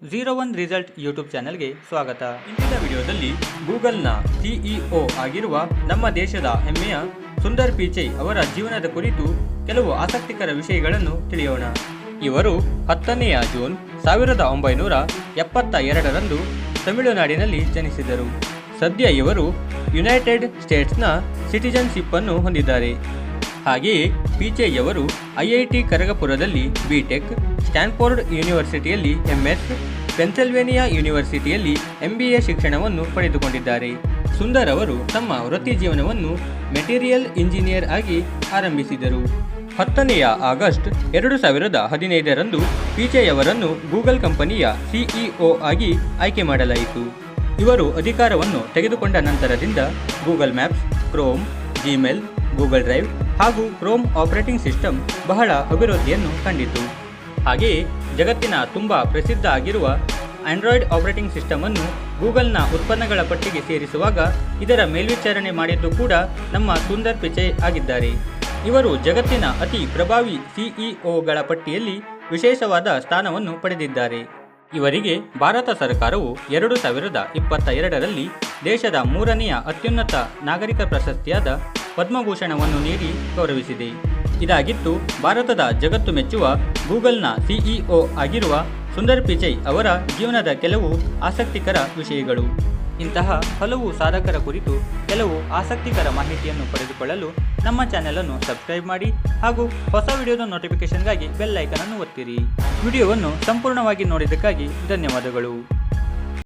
01 result YouTube ಚಾನೆಲ್ಗೆ ಸ್ವಾಗತ. ಇಂದಿನ ವಿಡಿಯೋದಲ್ಲಿ ಗೂಗಲ್ನ ಸಿಇಒ ಆಗಿರುವ ನಮ್ಮ ದೇಶದ ಹೆಮ್ಮೆಯ ಸುಂದರ್ ಪಿಚೈ ಅವರ ಜೀವನದ ಕುರಿತು ಕೆಲವು ಆಸಕ್ತಿಕರ ವಿಷಯಗಳನ್ನು ತಿಳಿಯೋಣ. ಇವರು 10ನೇ ಜೂನ್ 1972ರಂದು ತಮಿಳುನಾಡಿನಲ್ಲಿ ಜನಿಸಿದರು. ಸದ್ಯ ಇವರು ಯುನೈಟೆಡ್ ಸ್ಟೇಟ್ಸ್ನ ಸಿಟಿಜನ್ಶಿಪ್ ಅನ್ನು ಹೊಂದಿದ್ದಾರೆ. ಹಾಗೆಯೇ ಪಿಚೈ ಅವರು ಐಐಟಿ ಖರಗಪುರದಲ್ಲಿ ಬಿಟೆಕ್, ಸ್ಟ್ಯಾನ್ಫೋರ್ಡ್ ಯೂನಿವರ್ಸಿಟಿಯಲ್ಲಿ ಎಂಎಸ್, ಪೆನ್ಸಿಲ್ವೇನಿಯಾ ಯೂನಿವರ್ಸಿಟಿಯಲ್ಲಿ ಎಂಬಿಎ ಶಿಕ್ಷಣವನ್ನು ಪಡೆದುಕೊಂಡಿದ್ದಾರೆ. ಸುಂದರ್ ಅವರು ತಮ್ಮ ವೃತ್ತಿ ಜೀವನವನ್ನು ಮೆಟೀರಿಯಲ್ ಇಂಜಿನಿಯರ್ ಆಗಿ ಆರಂಭಿಸಿದರು. 10ನೇ ಆಗಸ್ಟ್ 2015ರಂದು ಪಿಚೈ ಅವರನ್ನು ಗೂಗಲ್ ಕಂಪನಿಯ ಸಿಇಒ ಆಗಿ ಆಯ್ಕೆ ಮಾಡಲಾಯಿತು. ಇವರು ಅಧಿಕಾರವನ್ನು ತೆಗೆದುಕೊಂಡ ನಂತರದಿಂದ Google Maps, Chrome, Gmail, Google Drive ಹಾಗೂ ಕ್ರೋಮ್ ಆಪರೇಟಿಂಗ್ ಸಿಸ್ಟಮ್ ಬಹಳ ಅಭಿವೃದ್ಧಿಯನ್ನು ಕಂಡಿತು. ಹಾಗೆಯೇ ಜಗತ್ತಿನ ತುಂಬ ಪ್ರಸಿದ್ಧ ಆಗಿರುವ ಆಂಡ್ರಾಯ್ಡ್ ಆಪರೇಟಿಂಗ್ ಸಿಸ್ಟಮ್ ಅನ್ನು ಗೂಗಲ್ನ ಉತ್ಪನ್ನಗಳ ಪಟ್ಟಿಗೆ ಸೇರಿಸುವಾಗ ಇದರ ಮೇಲ್ವಿಚಾರಣೆ ಮಾಡಿದ್ದು ಕೂಡ ನಮ್ಮ ಸುಂದರ್ ಪಿಚೈ ಆಗಿದ್ದಾರೆ. ಇವರು ಜಗತ್ತಿನ ಅತಿ ಪ್ರಭಾವಿ ಸಿಇಒಗಳ ಪಟ್ಟಿಯಲ್ಲಿ ವಿಶೇಷವಾದ ಸ್ಥಾನವನ್ನು ಪಡೆದಿದ್ದಾರೆ. ಇವರಿಗೆ ಭಾರತ ಸರ್ಕಾರವು 2022ರಲ್ಲಿ ದೇಶದ 3ನೇ ಅತ್ಯುನ್ನತ ನಾಗರಿಕ ಪ್ರಶಸ್ತಿಯಾದ ಪದ್ಮಭೂಷಣವನ್ನು ನೀಡಿ ಗೌರವಿಸಿದೆ. ಇದಾಗಿತ್ತು ಭಾರತದ ಜಗತ್ತು ಮೆಚ್ಚುವ ಗೂಗಲ್ನ ಸಿಇಒ ಆಗಿರುವ ಸುಂದರ್ ಪಿಚೈ ಅವರ ಜೀವನದ ಕೆಲವು ಆಸಕ್ತಿಕರ ವಿಷಯಗಳು. ಇಂತಹ ಹಲವು ಸಾಧಕರ ಕುರಿತು ಕೆಲವು ಆಸಕ್ತಿಕರ ಮಾಹಿತಿಯನ್ನು ಪಡೆದುಕೊಳ್ಳಲು ನಮ್ಮ ಚಾನೆಲನ್ನು ಸಬ್ಸ್ಕ್ರೈಬ್ ಮಾಡಿ ಹಾಗೂ ಹೊಸ ವಿಡಿಯೋದ ನೋಟಿಫಿಕೇಷನ್ಗಾಗಿ ಬೆಲ್ ಐಕನ್ ಅನ್ನು ಒತ್ತಿರಿ. ವಿಡಿಯೋವನ್ನು ಸಂಪೂರ್ಣವಾಗಿ ನೋಡಿದ್ದಕ್ಕಾಗಿ ಧನ್ಯವಾದಗಳು.